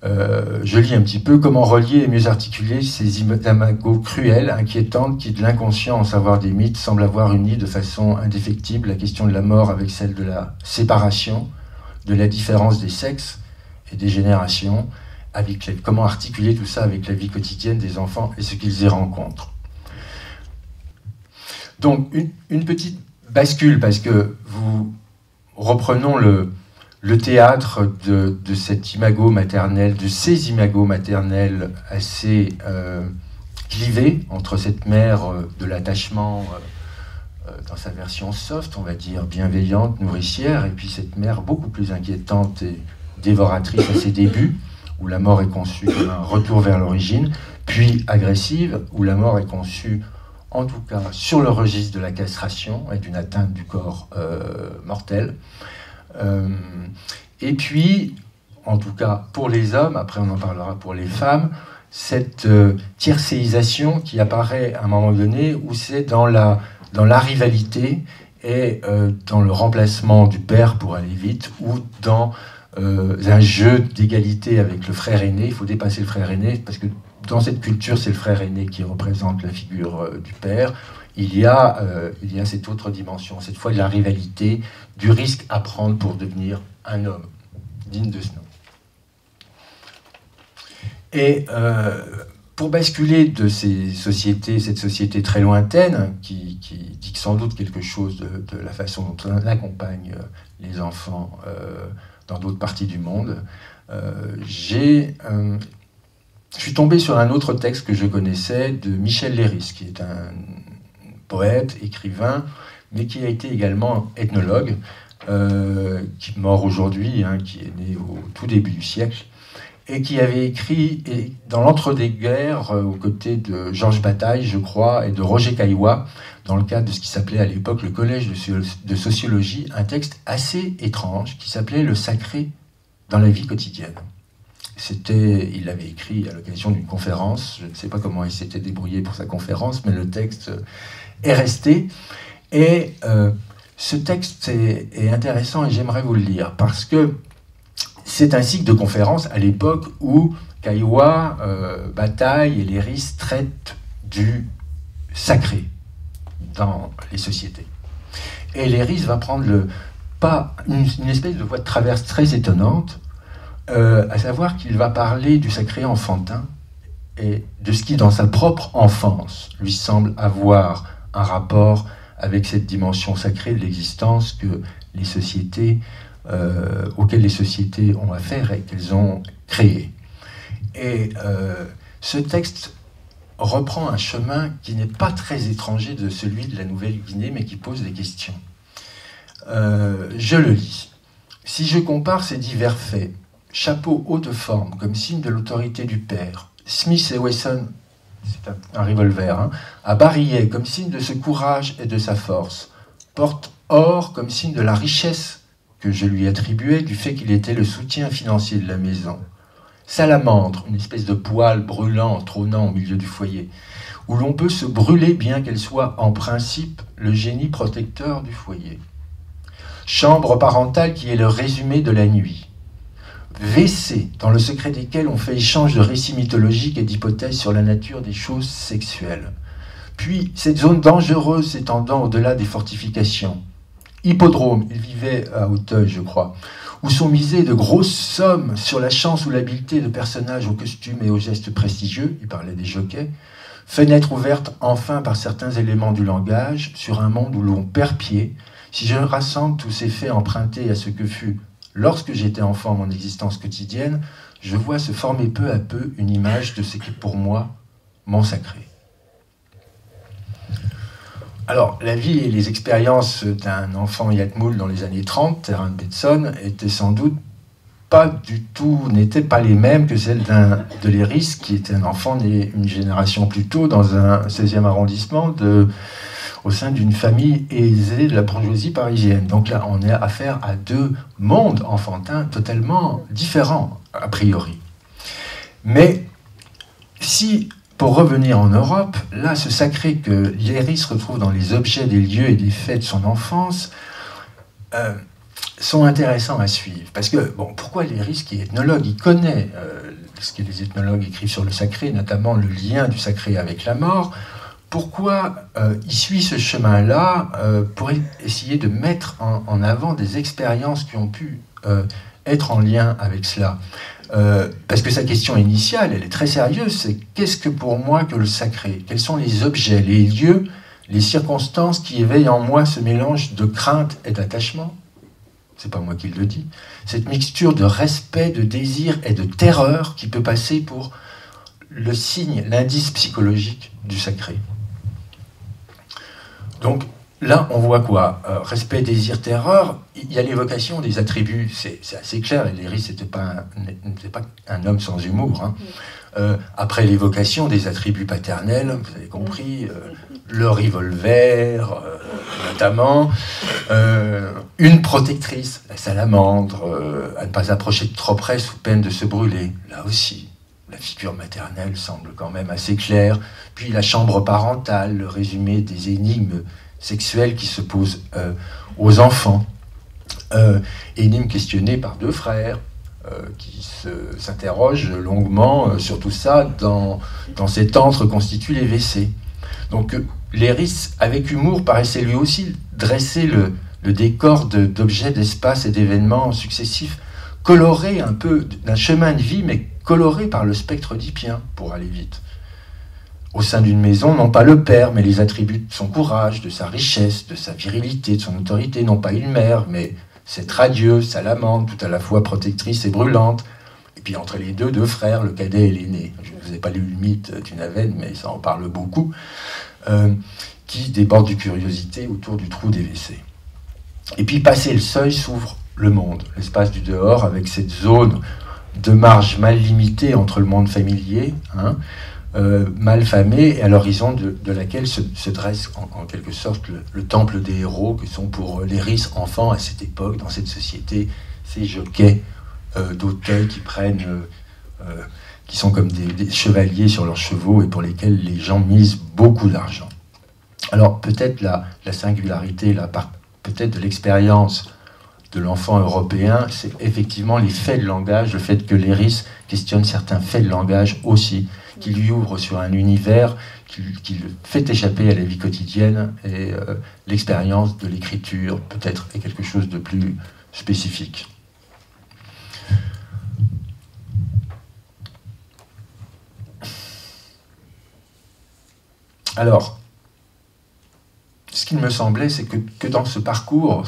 Speaker 1: Je lis un petit peu comment relier et mieux articuler ces imagos cruels, inquiétantes, qui de l'inconscient, en savoir des mythes, semblent avoir uni de façon indéfectible la question de la mort avec celle de la séparation, de la différence des sexes et des générations, comment articuler tout ça avec la vie quotidienne des enfants et ce qu'ils y rencontrent. Donc, une petite bascule, parce que reprenons le théâtre de cet imago maternel, de ces imagos maternels assez clivés entre cette mère de l'attachement dans sa version soft, on va dire, bienveillante, nourricière, et puis cette mère beaucoup plus inquiétante et dévoratrice à ses débuts, où la mort est conçue comme un retour vers l'origine, puis agressive, où la mort est conçue, en tout cas, sur le registre de la castration et d'une atteinte du corps mortel. Et puis, en tout cas, pour les hommes, après on en parlera pour les femmes, cette tiercéisation qui apparaît à un moment donné, où c'est dans la rivalité et dans le remplacement du père, pour aller vite, ou dans un jeu d'égalité avec le frère aîné. Il faut dépasser le frère aîné, parce que dans cette culture, c'est le frère aîné qui représente la figure du père. Il y a cette autre dimension, cette fois de la rivalité, du risque à prendre pour devenir un homme digne de ce nom. Et pour basculer de cette société très lointaine, qui dit sans doute quelque chose de la façon dont on accompagne les enfants dans d'autres parties du monde, je suis tombé sur un autre texte que je connaissais de Michel Leiris, qui est un poète, écrivain, mais qui a été également ethnologue, qui est mort aujourd'hui, qui est né au tout début du siècle, et qui avait écrit dans l'entre-deux-guerres aux côtés de Georges Bataille, je crois, et de Roger Caillois, dans le cadre de ce qui s'appelait à l'époque le Collège de sociologie, un texte assez étrange qui s'appelait « Le sacré dans la vie quotidienne ». il l'avait écrit à l'occasion d'une conférence. Je ne sais pas comment il s'était débrouillé pour sa conférence, mais le texte est resté. Et ce texte est intéressant et j'aimerais vous le lire, parce que c'est un cycle de conférences à l'époque où Kaiwa, Bataille et Léris traitent du sacré dans les sociétés. Et Léris va prendre une espèce de voie de traverse très étonnante, à savoir qu'il va parler du sacré enfantin et de ce qui, dans sa propre enfance, lui semble avoir un rapport avec cette dimension sacrée de l'existence que les sociétés, auxquelles les sociétés ont affaire et qu'elles ont créées. Et ce texte reprend un chemin qui n'est pas très étranger de celui de la Nouvelle-Guinée, mais qui pose des questions. Je le lis. Si je compare ces divers faits, chapeau haut de forme, comme signe de l'autorité du père, Smith et Wesson, c'est un revolver, à barillet, comme signe de ce courage et de sa force, porte or comme signe de la richesse que je lui attribuais du fait qu'il était le soutien financier de la maison. Salamandre, une espèce de poêle brûlant, trônant au milieu du foyer, où l'on peut se brûler bien qu'elle soit en principe le génie protecteur du foyer. Chambre parentale qui est le résumé de la nuit. WC, dans le secret desquels on fait échange de récits mythologiques et d'hypothèses sur la nature des choses sexuelles. Puis, cette zone dangereuse s'étendant au-delà des fortifications. Hippodrome, il vivait à Auteuil, je crois, où sont misées de grosses sommes sur la chance ou l'habileté de personnages aux costumes et aux gestes prestigieux, il parlait des jockeys, fenêtre ouverte enfin par certains éléments du langage, sur un monde où l'on perd pied. Si je rassemble tous ces faits empruntés à ce que fut, lorsque j'étais enfant, mon existence quotidienne, je vois se former peu à peu une image de ce qui est pour moi mon sacré. Alors, la vie et les expériences d'un enfant Yatmoul dans les années 30, terrain de Betson, étaient sans doute n'étaient pas les mêmes que celles de Léris, qui était un enfant né une génération plus tôt dans un 16e arrondissement au sein d'une famille aisée de la bourgeoisie parisienne. Donc là, on a affaire à deux mondes enfantins totalement différents, a priori. Mais si, pour revenir en Europe, là, ce sacré que Léris retrouve dans les objets des lieux et des faits de son enfance sont intéressants à suivre. Parce que, bon, pourquoi Léris, qui est ethnologue, il connaît ce que les ethnologues écrivent sur le sacré, notamment le lien du sacré avec la mort. Pourquoi il suit ce chemin-là pour essayer de mettre en avant des expériences qui ont pu être en lien avec cela? Parce que sa question initiale, elle est très sérieuse, c'est qu'est-ce que pour moi que le sacré? Quels sont les objets, les lieux, les circonstances qui éveillent en moi ce mélange de crainte et d'attachement? C'est pas moi qui le dis. Cette mixture de respect, de désir et de terreur qui peut passer pour le signe, l'indice psychologique du sacré. Donc là, on voit quoi? Respect, désir, terreur. Il y a l'évocation des attributs, c'est assez clair. Et Léris n'était pas un homme sans humour. Après l'évocation des attributs paternels, vous avez compris, le revolver, notamment, une protectrice, la salamandre, à ne pas approcher de trop près sous peine de se brûler. Là aussi, la figure maternelle semble quand même assez claire. Puis la chambre parentale, le résumé des énigmes sexuelles qui se posent aux enfants. Énigmes questionnées par deux frères qui s'interrogent longuement sur tout ça dans cet antre constitue les WC. Donc Léris, avec humour, paraissait lui aussi dresser le décor d'objets, d'espaces et d'événements successifs, colorés un peu d'un chemin de vie, mais colorés par le spectre oedipien, pour aller vite. Au sein d'une maison, non pas le père, mais les attributs de son courage, de sa richesse, de sa virilité, de son autorité, non pas une mère, mais cette radieuse salamandre, tout à la fois protectrice et brûlante. Et puis entre les deux frères, le cadet et l'aîné. Je ne vous ai pas lu le mythe d'une Avenne, mais ça en parle beaucoup, qui déborde de curiosité autour du trou des WC. Et puis passé le seuil s'ouvre le monde, l'espace du dehors, avec cette zone de marge mal limitée entre le monde familier, mal famé, et à l'horizon de laquelle se dresse en quelque sorte le temple des héros que sont pour Léris enfants à cette époque, dans cette société, ces jockeys d'Auteuil qui prennent qui sont comme des chevaliers sur leurs chevaux et pour lesquels les gens misent beaucoup d'argent. Alors peut-être la singularité, peut-être de l'expérience de l'enfant européen, c'est effectivement les faits de langage, le fait que Léris questionne certains faits de langage aussi, qui lui ouvrent sur un univers qui le fait échapper à la vie quotidienne, et l'expérience de l'écriture peut-être est quelque chose de plus spécifique. Alors, ce qu'il me semblait, c'est que dans ce parcours,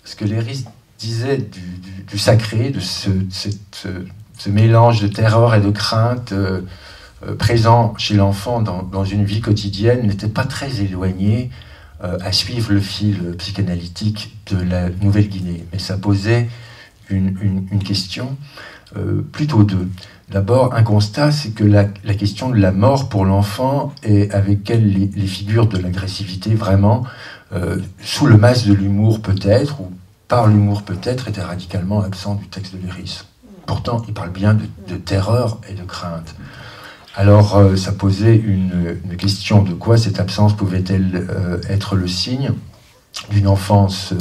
Speaker 1: ce que Léris disait du sacré, de ce mélange de terreur et de crainte présent chez l'enfant dans une vie quotidienne, n'était pas très éloigné à suivre le fil psychanalytique de la Nouvelle-Guinée. Mais ça posait une question, plutôt deux. D'abord, un constat, c'est que la question de la mort pour l'enfant, et avec elle les figures de l'agressivité vraiment, sous le masque de l'humour peut-être, ou par l'humour peut-être, était radicalement absent du texte de Léris. Pourtant, il parle bien de terreur et de crainte. Alors, ça posait une question de quoi cette absence pouvait-elle être le signe d'une enfance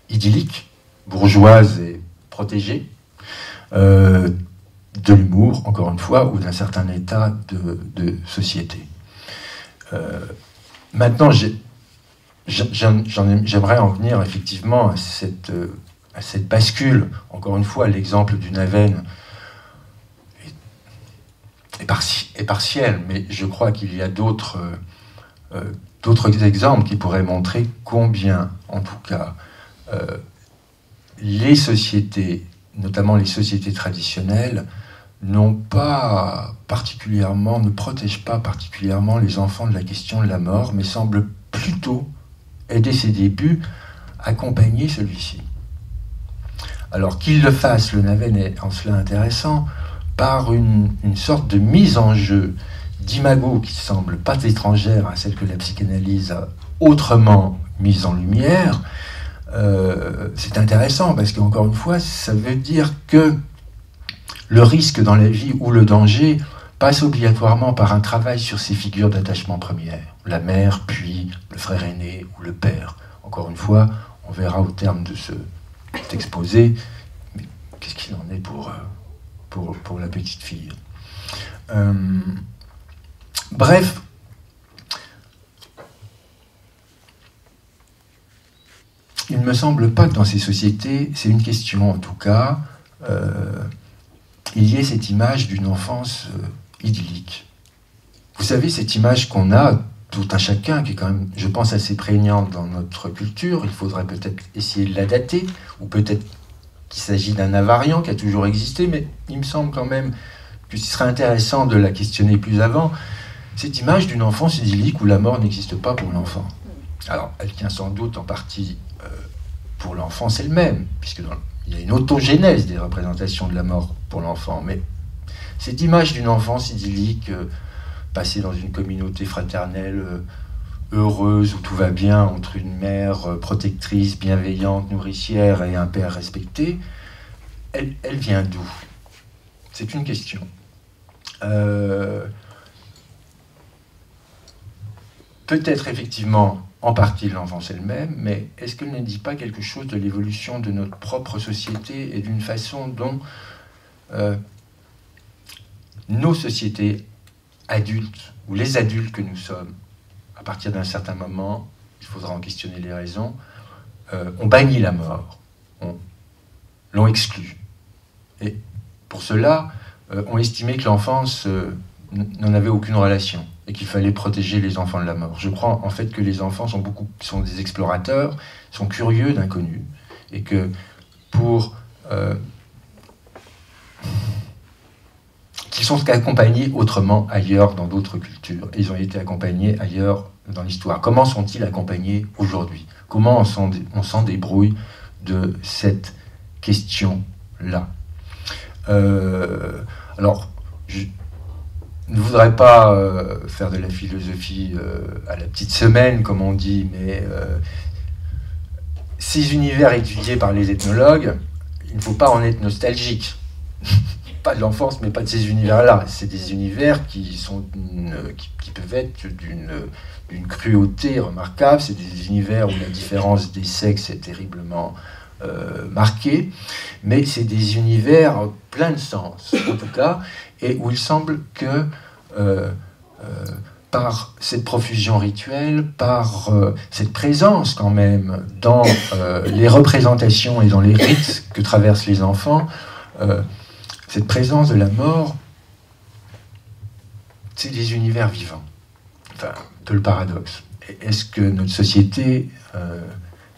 Speaker 1: idyllique, bourgeoise et protégée, de l'humour, encore une fois, ou d'un certain état de société. Maintenant, j'aimerais en venir effectivement à cette bascule. Encore une fois, l'exemple du Naven est partiel, mais je crois qu'il y a d'autres exemples qui pourraient montrer combien, en tout cas, les sociétés, notamment les sociétés traditionnelles, ne protègent pas particulièrement les enfants de la question de la mort, mais semblent plutôt, dès ses débuts, accompagner celui-ci. Alors qu'il le fasse, le Naven est en cela intéressant, par une sorte de mise en jeu d'imago qui semble pas étrangère à celle que la psychanalyse a autrement mise en lumière. C'est intéressant parce qu'encore une fois, ça veut dire que le risque dans la vie ou le danger passe obligatoirement par un travail sur ces figures d'attachement premières, la mère, puis le frère aîné ou le père. Encore une fois, on verra au terme de cet exposé, mais qu'est-ce qu'il en est pour la petite fille. Bref, il ne me semble pas que dans ces sociétés, c'est une question en tout cas, il y ait cette image d'une enfance idyllique. Vous savez, cette image qu'on a, tout un chacun, qui est quand même, je pense, assez prégnante dans notre culture, il faudrait peut-être essayer de la dater, ou peut-être qu'il s'agit d'un invariant qui a toujours existé, mais il me semble quand même que ce serait intéressant de la questionner plus avant, cette image d'une enfance idyllique où la mort n'existe pas pour l'enfant. Alors, elle tient sans doute en partie pour l'enfance elle-même, puisqu'il y a une autogénèse des représentations de la mort pour l'enfant, mais cette image d'une enfance idyllique passée dans une communauté fraternelle heureuse, où tout va bien entre une mère protectrice, bienveillante, nourricière et un père respecté, elle vient d'où? C'est une question. Peut-être effectivement en partie de l'enfance elle-même, mais est-ce qu'elle ne dit pas quelque chose de l'évolution de notre propre société et d'une façon dont nos sociétés adultes, ou les adultes que nous sommes, à partir d'un certain moment, il faudra en questionner les raisons, ont banni la mort, l'ont exclue. Et pour cela, ont estimé que l'enfance n'en avait aucune relation et qu'il fallait protéger les enfants de la mort. Je crois en fait que les enfants sont des explorateurs, sont curieux d'inconnu, et que qu'ils sont accompagnés autrement ailleurs dans d'autres cultures. Et ils ont été accompagnés ailleurs dans l'histoire. Comment sont-ils accompagnés aujourd'hui? Comment on s'en débrouille de cette question-là? Alors, je ne voudrais pas faire de la philosophie à la petite semaine, comme on dit, mais ces univers étudiés par les ethnologues, il ne faut pas en être nostalgique. pas de l'enfance, mais pas de ces univers-là. C'est des univers qui peuvent être d'une cruauté remarquable. C'est des univers où la différence des sexes est terriblement marquée. Mais c'est des univers pleins de sens, en tout cas, et où il semble que par cette profusion rituelle, par cette présence quand même dans les représentations et dans les rites que traversent les enfants, cette présence de la mort, c'est des univers vivants. Enfin, de le paradoxe. Est-ce que notre société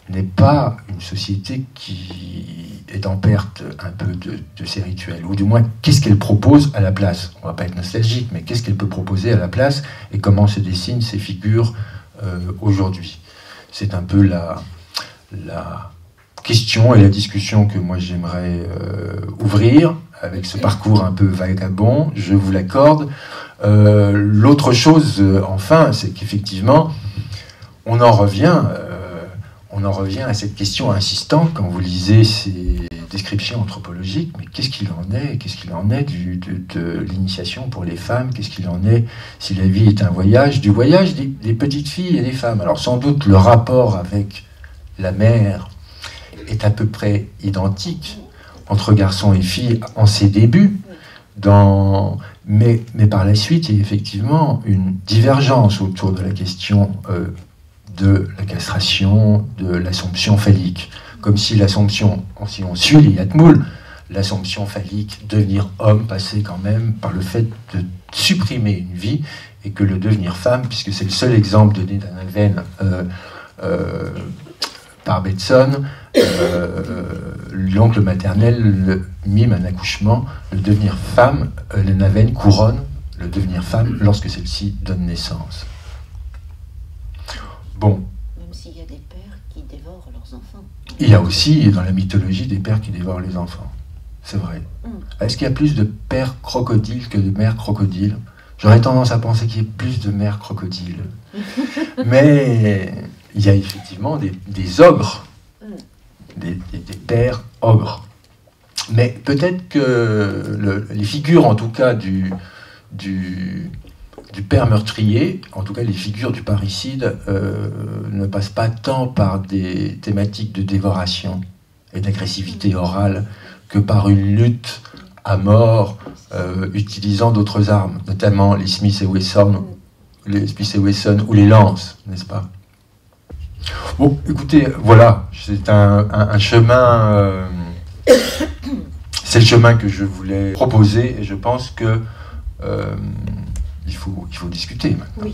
Speaker 1: n'est pas une société qui est en perte un peu de ses rituels? Ou du moins, qu'est-ce qu'elle propose à la place? On ne va pas être nostalgique, mais qu'est-ce qu'elle peut proposer à la place et comment se dessinent ces figures aujourd'hui? C'est un peu la question et la discussion que moi j'aimerais ouvrir avec ce parcours un peu vagabond, je vous l'accorde. L'autre chose, enfin, c'est qu'effectivement, on en revient à cette question insistante quand vous lisez ces descriptions anthropologiques, mais qu'est-ce qu'il en est? Qu'est-ce qu'il en est de l'initiation pour les femmes? Qu'est-ce qu'il en est si la vie est un voyage? Du voyage des petites filles et des femmes. Alors sans doute le rapport avec la mère est à peu près identique entre garçons et filles en ses débuts, mais par la suite, il y a effectivement une divergence autour de la question de la castration, de l'assomption phallique. Comme si l'assomption, si on suit les Yatmoul, l'assomption phallique, devenir homme, passait quand même par le fait de supprimer une vie, et que le devenir femme, puisque c'est le seul exemple donné d'un Aven par Betson, l'oncle maternel mime un accouchement, le devenir femme, le Naven couronne le devenir femme lorsque celle-ci donne naissance. Bon.
Speaker 2: Même s'il y a des pères qui dévorent leurs enfants.
Speaker 1: Il y a aussi dans la mythologie des pères qui dévorent les enfants. C'est vrai. Est-ce qu'il y a plus de pères crocodiles que de mères crocodiles? J'aurais tendance à penser qu'il y ait plus de mères crocodiles. Mais il y a effectivement des ogres, des pères ogres. Mais peut-être que les figures, en tout cas, du père meurtrier, en tout cas les figures du parricide, ne passent pas tant par des thématiques de dévoration et d'agressivité orale que par une lutte à mort utilisant d'autres armes, notamment les Smith et Wesson ou les lances, n'est-ce pas? Bon, écoutez, voilà, c'est un chemin, c'est le chemin que je voulais proposer, et je pense que il faut discuter maintenant.
Speaker 2: Oui.